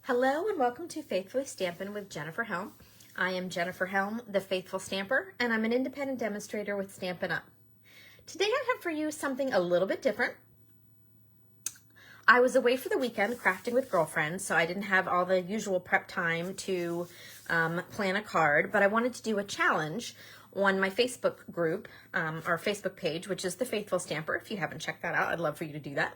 Hello and welcome to Faithfully Stampin' with Jennifer Helm. I am Jennifer Helm, the Faithful Stamper, and I'm an independent demonstrator with Stampin' Up. Today I have for you something a little bit different. I was away for the weekend crafting with girlfriends, so I didn't have all the usual prep time to plan a card, but I wanted to do a challenge on my Facebook group, or Facebook page, which is the Faithful Stamper. If you haven't checked that out, I'd love for you to do that.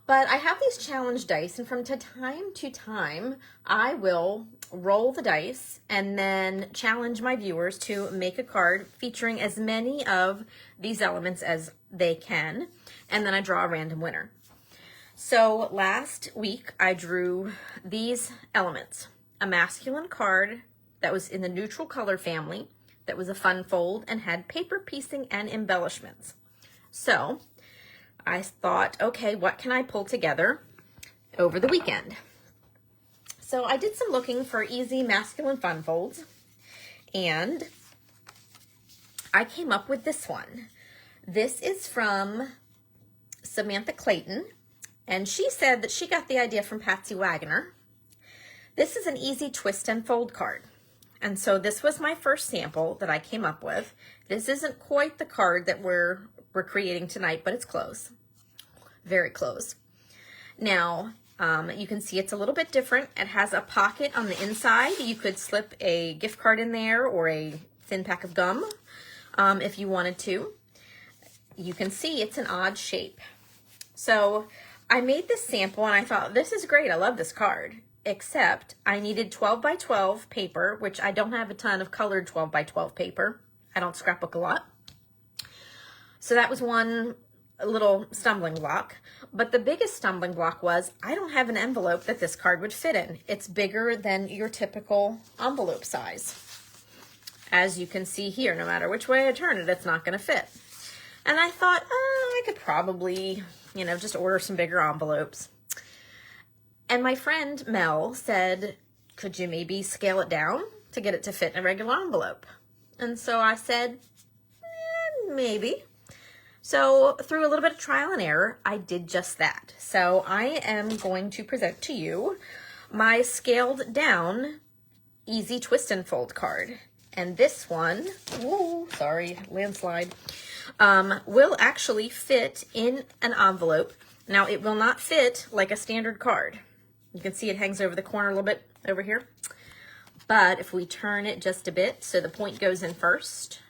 But I have these challenge dice, and from time to time, I will roll the dice and then challenge my viewers to make a card featuring as many of these elements as they can, and then I draw a random winner. So last week, I drew these elements. A masculine card that was in the neutral color family, that was a fun fold, and had paper piecing and embellishments. So I thought, okay, what can I pull together over the weekend? So I did some looking for easy masculine fun folds, and I came up with this one. This is from Samantha Clayton, and she said that she got the idea from Patsy Wagoner. This is an easy twist and fold card. And so this was my first sample that I came up with. This isn't quite the card that we're creating tonight, but it's close. Very close. Now, you can see it's a little bit different. It has a pocket on the inside. You could slip a gift card in there or a thin pack of gum if you wanted to. You can see it's an odd shape. So I made this sample and I thought, this is great. I love this card. Except I needed 12 by 12 paper, which I don't have a ton of colored 12 by 12 paper. I don't scrapbook a lot. So that was one little stumbling block. But the biggest stumbling block was I don't have an envelope that this card would fit in. It's bigger than your typical envelope size. As you can see here, no matter which way I turn it, it's not going to fit. And I thought, I could probably, just order some bigger envelopes. And my friend Mel said, could you maybe scale it down to get it to fit in a regular envelope? And so I said, maybe. So through a little bit of trial and error, I did just that. So I am going to present to you my scaled down easy twist and fold card. And this one, landslide, will actually fit in an envelope. Now it will not fit like a standard card. You can see it hangs over the corner a little bit over here. But if we turn it just a bit so the point goes in first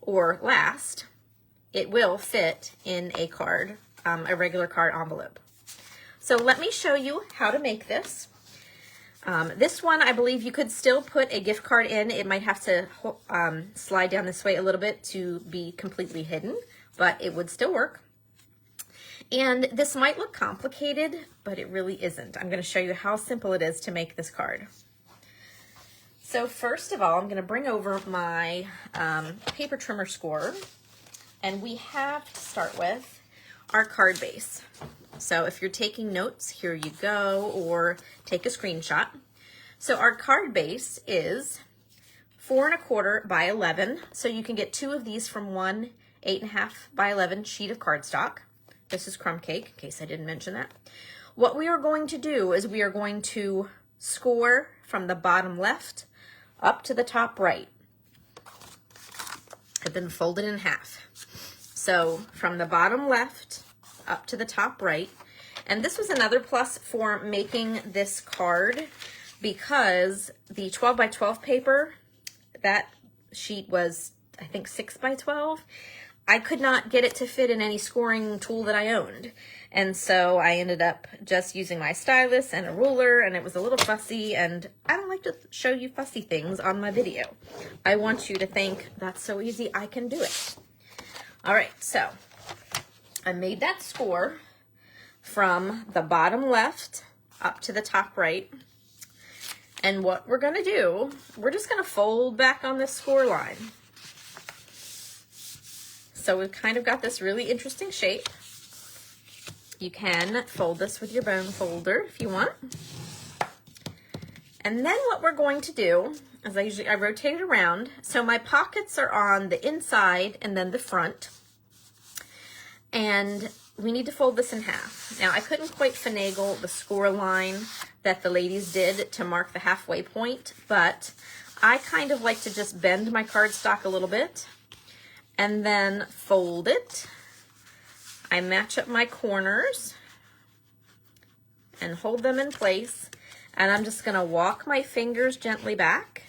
or last, it will fit in a card, a regular card envelope. So let me show you how to make this. This one, I believe you could still put a gift card in. It might have to slide down this way a little bit to be completely hidden, but it would still work. And this might look complicated, but it really isn't. I'm going to show you how simple it is to make this card. So first of all, I'm going to bring over my paper trimmer scorer, and we have to start with our card base. So if you're taking notes, here you go, or take a screenshot. So our card base is 4 1/4 by 11. So you can get 2 of these from one 8 1/2 by 11 sheet of cardstock. This is crumb cake, in case I didn't mention that. What we are going to do is we are going to score from the bottom left up to the top right. And then fold it in half. So from the bottom left up to the top right. And this was another plus for making this card because the 12 by 12 paper, that sheet was, I think, 6 by 12. I could not get it to fit in any scoring tool that I owned. And so I ended up just using my stylus and a ruler, and it was a little fussy, and I don't like to show you fussy things on my video. I want you to think, that's so easy, I can do it. All right, so I made that score from the bottom left up to the top right. And what we're gonna do, we're just gonna fold back on this score line. So we've kind of got this really interesting shape. You can fold this with your bone folder if you want. And then what we're going to do is I rotate it around. So my pockets are on the inside and then the front. And we need to fold this in half. Now I couldn't quite finagle the score line that the ladies did to mark the halfway point, but I kind of like to just bend my cardstock a little bit and then fold it. I match up my corners and hold them in place, and I'm just gonna walk my fingers gently back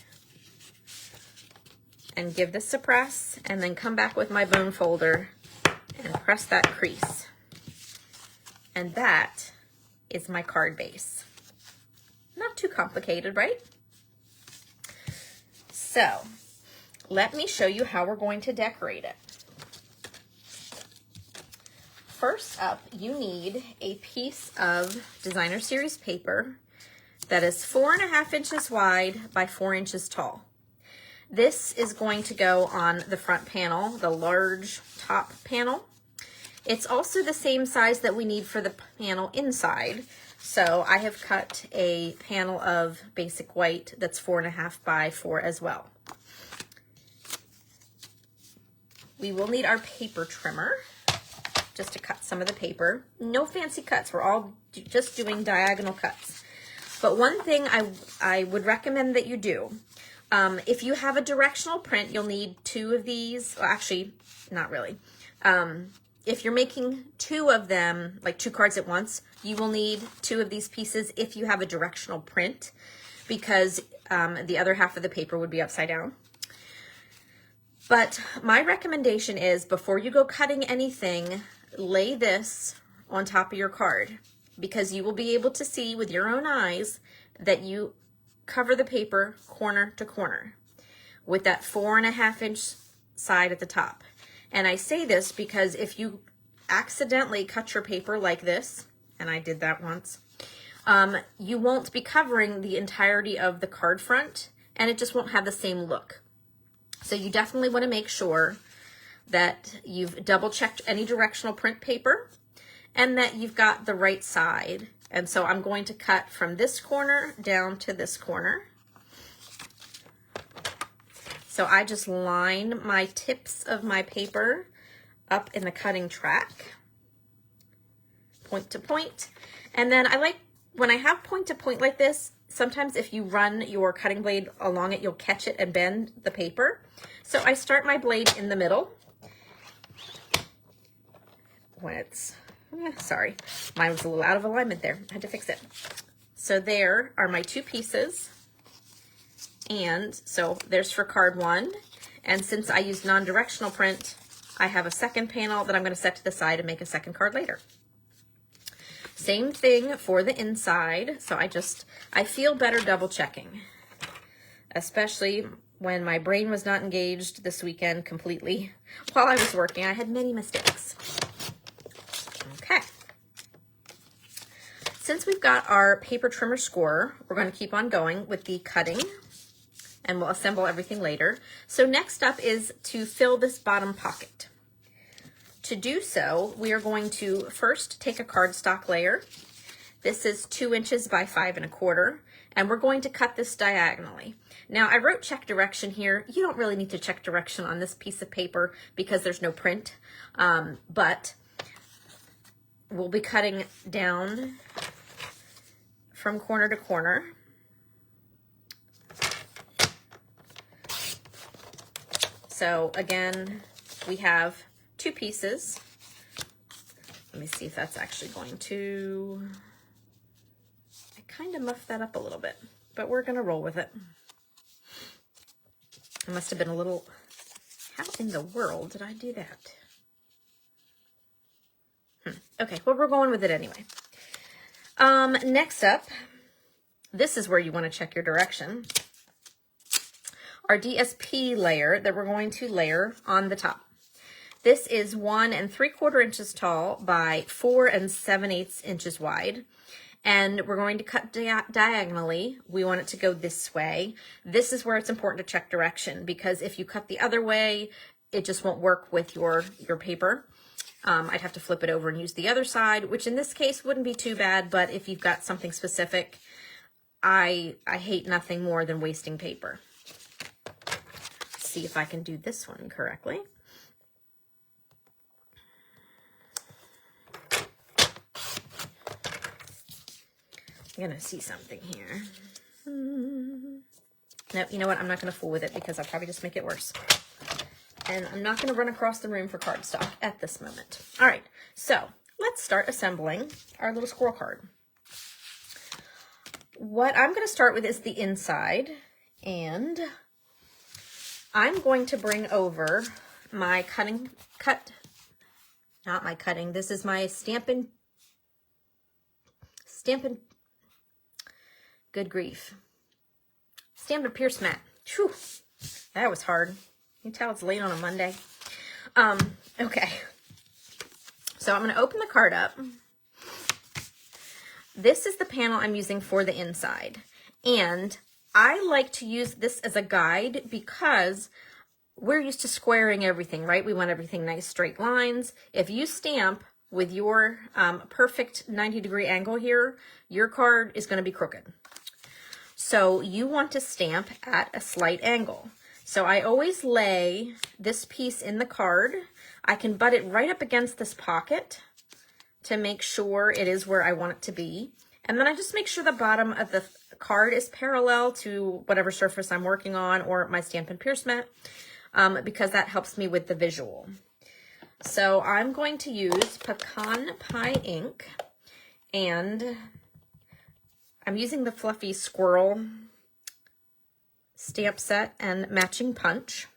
and give this a press, and then come back with my bone folder and press that crease. And that is my card base. Not too complicated, right? So let me show you how we're going to decorate it. First up, you need a piece of designer series paper that is 4.5 inches wide by 4 inches tall. This is going to go on the front panel, the large top panel. It's also the same size that we need for the panel inside. So I have cut a panel of basic white that's 4.5 by 4 as well. We will need our paper trimmer just to cut some of the paper. No fancy cuts, we're all just doing diagonal cuts. But one thing I would recommend that you do, if you have a directional print, you'll need 2 of these. Well, actually, not really. If you're making 2 of them, like 2 cards at once, you will need 2 of these pieces if you have a directional print, because the other half of the paper would be upside down. But my recommendation is, before you go cutting anything, lay this on top of your card, because you will be able to see with your own eyes that you cover the paper corner to corner with that 4.5 inch side at the top. And I say this because if you accidentally cut your paper like this, and I did that once, you won't be covering the entirety of the card front, and it just won't have the same look. So you definitely want to make sure that you've double checked any directional print paper and that you've got the right side. And so I'm going to cut from this corner down to this corner. So I just line my tips of my paper up in the cutting track, point to point. And then I like, when I have point to point like this, sometimes if you run your cutting blade along it, you'll catch it and bend the paper. So I start my blade in the middle. When it's, sorry, mine was a little out of alignment there. I had to fix it. So there are my 2 pieces. And so there's for card 1. And since I used non-directional print, I have a second panel that I'm going to set to the side and make a second card later. Same thing for the inside. So I feel better double checking, especially when my brain was not engaged this weekend completely while I was working. I had many mistakes. Okay. Since we've got our paper trimmer scorer, we're going to keep on going with the cutting, and we'll assemble everything later. So next up is to fill this bottom pocket. To do so, we are going to first take a cardstock layer. This is 2 inches by 5 1/4, and we're going to cut this diagonally. Now, I wrote check direction here. You don't really need to check direction on this piece of paper because there's no print, but we'll be cutting down from corner to corner. So again, we have 2 pieces. Let me see if that's actually going to, I kind of muffed that up a little bit, but we're going to roll with it. I must have been a little, how in the world did I do that? Okay, well, we're going with it anyway. Next up, this is where you want to check your direction. Our DSP layer that we're going to layer on the top. This is 1 3/4 inches tall by 4 7/8 inches wide. And we're going to cut diagonally. We want it to go this way. This is where it's important to check direction, because if you cut the other way, it just won't work with your paper. I'd have to flip it over and use the other side, which in this case wouldn't be too bad, but if you've got something specific, I hate nothing more than wasting paper. Let's see if I can do this one correctly. I'm gonna see something here. Nope, you know what? I'm not gonna fool with it because I'll probably just make it worse. And I'm not gonna run across the room for cardstock at this moment. All right, so let's start assembling our little squirrel card. What I'm gonna start with is the inside, and I'm going to bring over my this is my Stampin', good grief. Stampin' Pierce mat. Whew, that was hard. You can tell it's late on a Monday. Okay. So I'm gonna open the card up. This is the panel I'm using for the inside. And I like to use this as a guide because we're used to squaring everything, right? We want everything nice straight lines. If you stamp with your perfect 90-degree angle here, your card is going to be crooked. So you want to stamp at a slight angle. So I always lay this piece in the card. I can butt it right up against this pocket to make sure it is where I want it to be. And then I just make sure the bottom of the card is parallel to whatever surface I'm working on or my Stampin' Pierce mat, because that helps me with the visual. So I'm going to use Pecan Pie ink, and I'm using the Fluffy Squirrel stamp set and matching punch.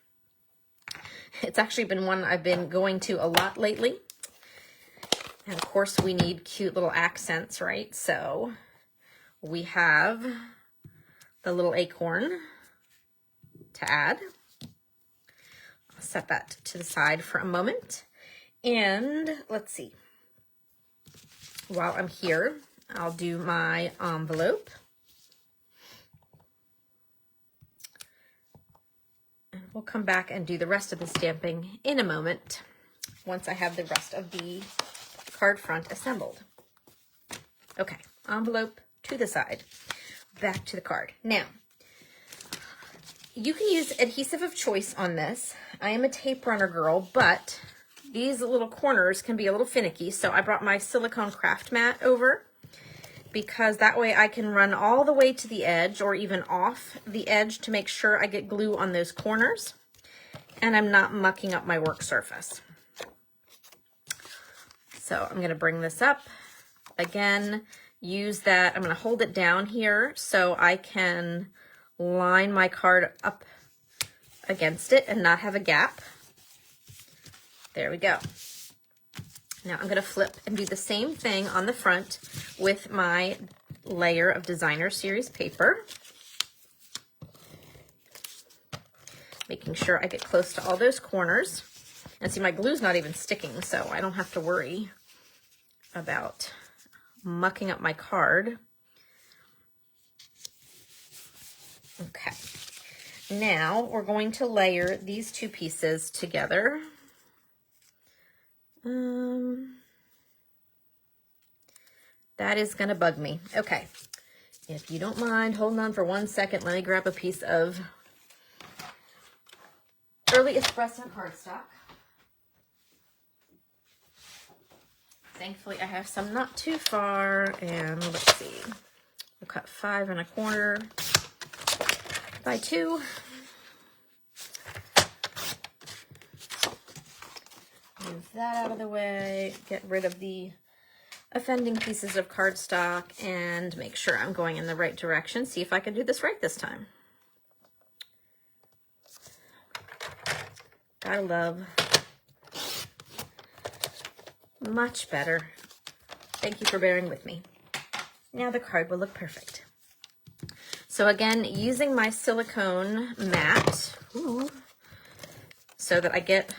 It's actually been one I've been going to a lot lately. And of course we need cute little accents, right? So we have the little acorn to add. I'll set that to the side for a moment. And let's see. While I'm here, I'll do my envelope. And we'll come back and do the rest of the stamping in a moment once I have the rest of the card front assembled. Okay, envelope to the side. Back to the card. Now, you can use adhesive of choice on this. I am a tape runner girl, but these little corners can be a little finicky, so I brought my silicone craft mat over because that way I can run all the way to the edge or even off the edge to make sure I get glue on those corners and I'm not mucking up my work surface. So I'm going to bring this up again, use that. I'm going to hold it down here so I can line my card up against it and not have a gap. There we go. Now I'm going to flip and do the same thing on the front with my layer of Designer Series paper. Making sure I get close to all those corners. And see, my glue's not even sticking, so I don't have to worry about mucking up my card. Okay. Now we're going to layer these two pieces together. That is going to bug me. Okay. If you don't mind, hold on for 1 second. Let me grab a piece of Early Espresso cardstock. Thankfully, I have some not too far, and let's see. We'll cut 5 1/4 by 2. Move that out of the way, get rid of the offending pieces of cardstock, and make sure I'm going in the right direction. See if I can do this right this time. Gotta love. Much better. Thank you for bearing with me. Now the card will look perfect. So again, using my silicone mat, so that I get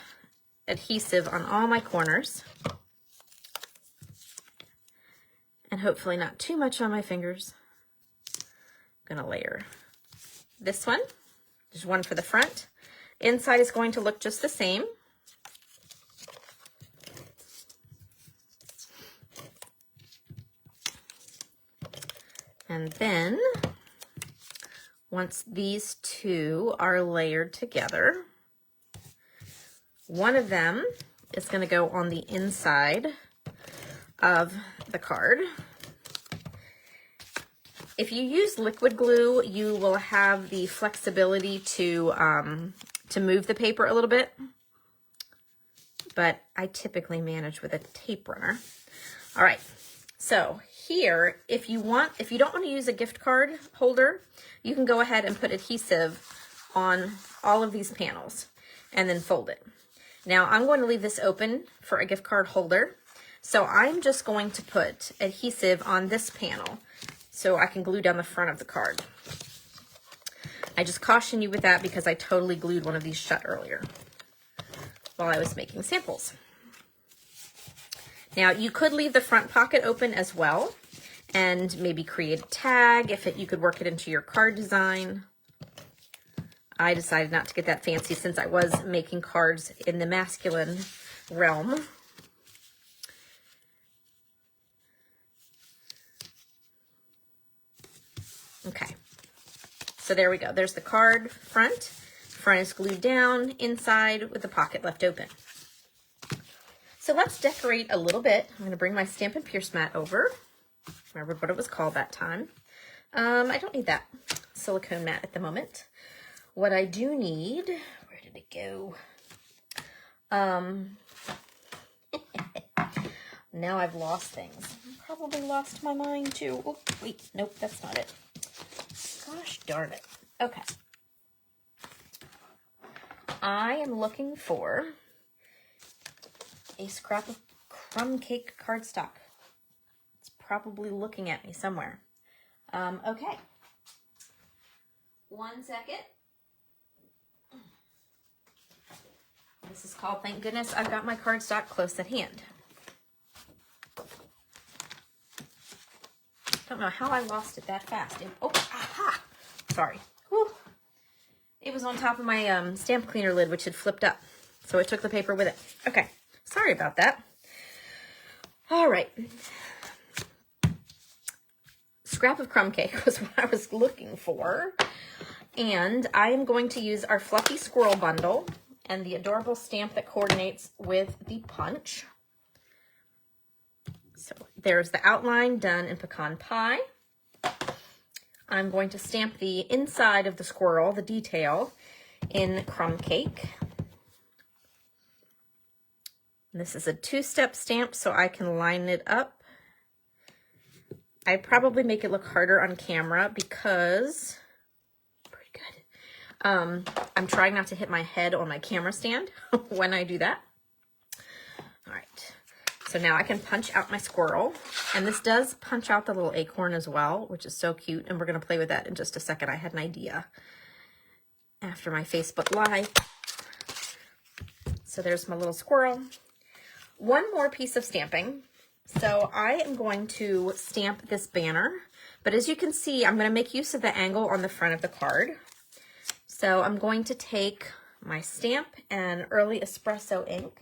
adhesive on all my corners. And hopefully not too much on my fingers. I'm gonna layer this one. There's one for the front. Inside is going to look just the same. And then, once these two are layered together, one of them is going to go on the inside of the card. If you use liquid glue, you will have the flexibility to move the paper a little bit, but I typically manage with a tape runner. All right, so here, if you don't want to use a gift card holder, you can go ahead and put adhesive on all of these panels and then fold it. Now I'm going to leave this open for a gift card holder. So I'm just going to put adhesive on this panel so I can glue down the front of the card. I just caution you with that because I totally glued one of these shut earlier while I was making samples. Now you could leave the front pocket open as well and maybe create a tag you could work it into your card design. I decided not to get that fancy since I was making cards in the masculine realm. Okay, so there we go. There's the card front. Front is glued down, inside with the pocket left open. So let's decorate a little bit. I'm going to bring my Stampin' Pierce mat over. Remember what it was called that time. I don't need that silicone mat at the moment. What I do need, where did it go? Now I've lost things. Probably lost my mind too. Oh, wait, nope, that's not it. Gosh darn it. Okay. I am looking for a scrap of crumb cake cardstock. It's probably looking at me somewhere. Okay. 1 second. This is called, thank goodness I've got my cardstock close at hand. Don't know how I lost it that fast. Oh, aha! Sorry. Whew. It was on top of my stamp cleaner lid, which had flipped up. So it took the paper with it. Okay, sorry about that. All right. Scrap of crumb cake was what I was looking for. And I am going to use our Fluffy Squirrel bundle and the adorable stamp that coordinates with the punch. So there's the outline done in pecan pie. I'm going to stamp the inside of the squirrel, the detail, in crumb cake. And this is a 2-step stamp, so I can line it up. I probably make it look harder on camera because, pretty good. I'm trying not to hit my head on my camera stand when I do that. All right. So now I can punch out my squirrel, and this does punch out the little acorn as well, which is so cute, and we're going to play with that in just a second. I had an idea after my Facebook Live. So there's my little squirrel. One more piece of stamping. So I am going to stamp this banner, but as you can see, I'm going to make use of the angle on the front of the card. So I'm going to take my stamp and early espresso ink,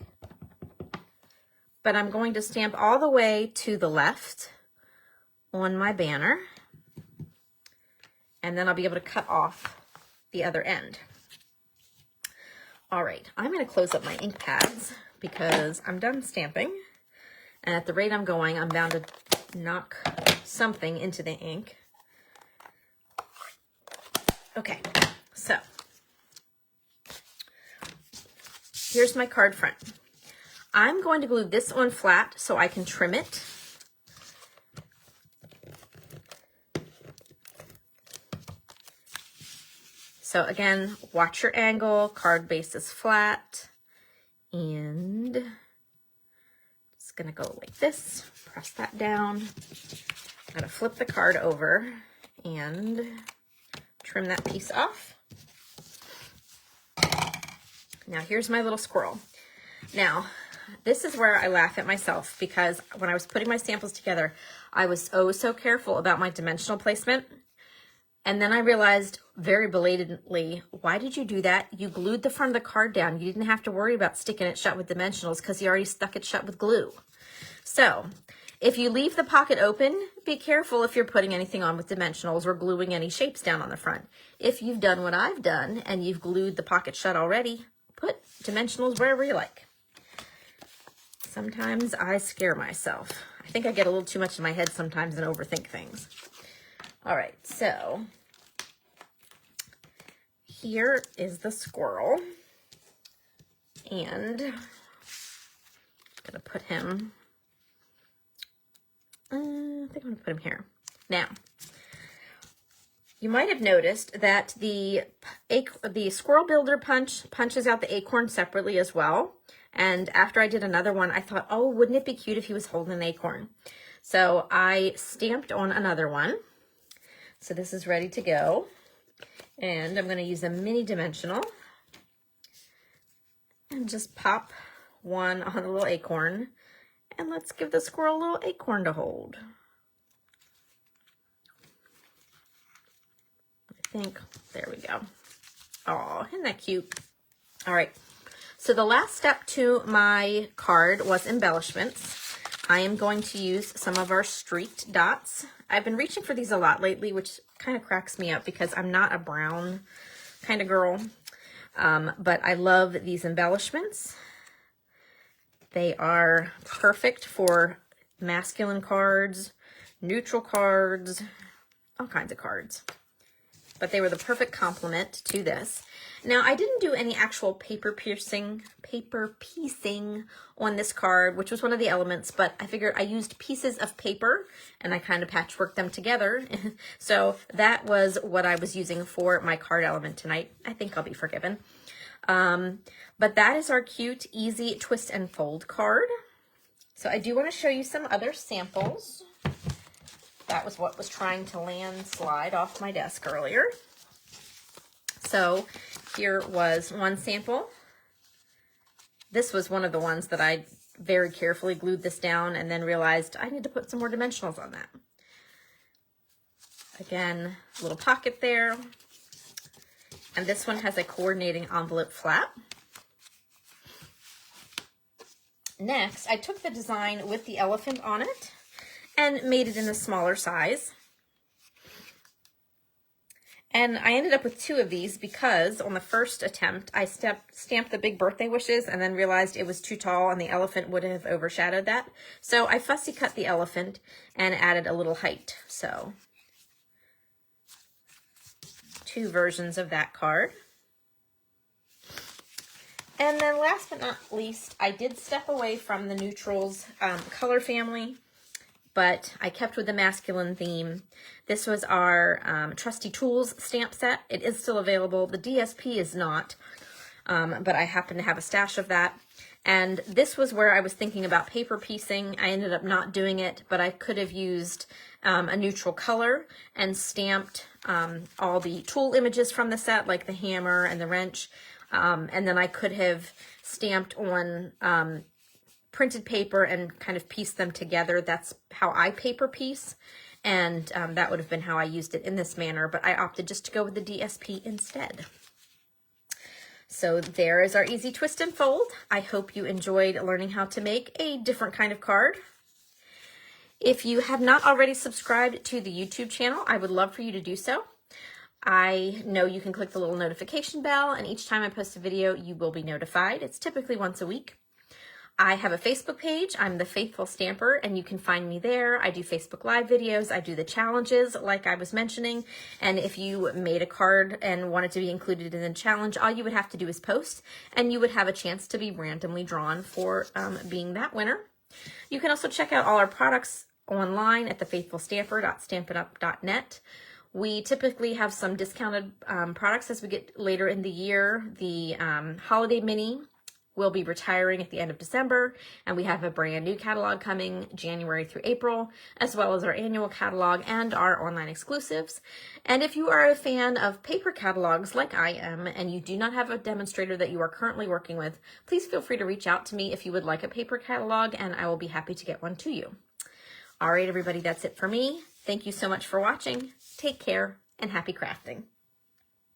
but I'm going to stamp all the way to the left on my banner, and then I'll be able to cut off the other end. All right, I'm going to close up my ink pads because I'm done stamping, and at the rate I'm going, I'm bound to knock something into the ink. Okay, so here's my card front. I'm going to glue this on flat so I can trim it. So again, watch your angle, card base is flat, and just gonna go like this, press that down. I'm gonna flip the card over and trim that piece off. Now here's my little squirrel. Now, this is where I laugh at myself because when I was putting my samples together, I was oh so careful about my dimensional placement. And then I realized very belatedly, why did you do that? You glued the front of the card down. You didn't have to worry about sticking it shut with dimensionals because you already stuck it shut with glue. So if you leave the pocket open, be careful if you're putting anything on with dimensionals or gluing any shapes down on the front. If you've done what I've done and you've glued the pocket shut already, put dimensionals wherever you like. Sometimes I scare myself. I think I get a little too much in my head sometimes and overthink things. All right, so here is the squirrel, and I'm gonna put him, I think I'm gonna put him here. Now, you might have noticed that the Squirrel Builder punches out the acorn separately as well. And after I did another one, I thought, oh, wouldn't it be cute if he was holding an acorn? So I stamped on another one. So this is ready to go. And I'm going to use a mini dimensional and just pop one on the little acorn. And let's give the squirrel a little acorn to hold. I think, there we go. Oh, isn't that cute? All right. So the last step to my card was embellishments. I am going to use some of our streaked dots. I've been reaching for these a lot lately, which kind of cracks me up because I'm not a brown kind of girl. But I love these embellishments. They are perfect for masculine cards, neutral cards, all kinds of cards. But they were the perfect complement to this. Now, I didn't do any actual paper piecing on this card, which was one of the elements, but I figured I used pieces of paper and I kind of patchworked them together. So that was what I was using for my card element tonight. I think I'll be forgiven. But that is our cute, easy twist and fold card. So I do want to show you some other samples. That was what was trying to landslide off my desk earlier. So here was one sample. This was one of the ones that I very carefully glued this down and then realized I need to put some more dimensionals on that. Again, a little pocket there. And this one has a coordinating envelope flap. Next, I took the design with the elephant on it and made it in a smaller size. And I ended up with 2 of these because on the first attempt, I stamped the big birthday wishes and then realized it was too tall and the elephant would have overshadowed that. So I fussy cut the elephant and added a little height. So 2 versions of that card. And then last but not least, I did step away from the neutrals color family, but I kept with the masculine theme. This was our Trusty Tools stamp set. It is still available. The DSP is not, but I happen to have a stash of that. And this was where I was thinking about paper piecing. I ended up not doing it, but I could have used a neutral color and stamped all the tool images from the set, like the hammer and the wrench. And then I could have stamped on printed paper and kind of pieced them together. That's how I paper piece. And that would have been how I used it in this manner, but I opted just to go with the DSP instead. So there is our easy twist and fold. I hope you enjoyed learning how to make a different kind of card. If you have not already subscribed to the YouTube channel, I would love for you to do so. I know you can click the little notification bell, and each time I post a video, you will be notified. It's typically once a week. I have a Facebook page. I'm the Faithful Stamper, and you can find me there. I do Facebook Live videos. I do the challenges, like I was mentioning. And if you made a card and wanted to be included in the challenge, all you would have to do is post, and you would have a chance to be randomly drawn for being that winner. You can also check out all our products online at thefaithfulstamper.stampitup.net. We typically have some discounted products as we get later in the year. The Holiday Mini will be retiring at the end of December, and we have a brand new catalog coming January through April, as well as our annual catalog and our online exclusives. And if you are a fan of paper catalogs like I am, and you do not have a demonstrator that you are currently working with, please feel free to reach out to me if you would like a paper catalog, and I will be happy to get one to you. All right, everybody, that's it for me. Thank you so much for watching. Take care and happy crafting.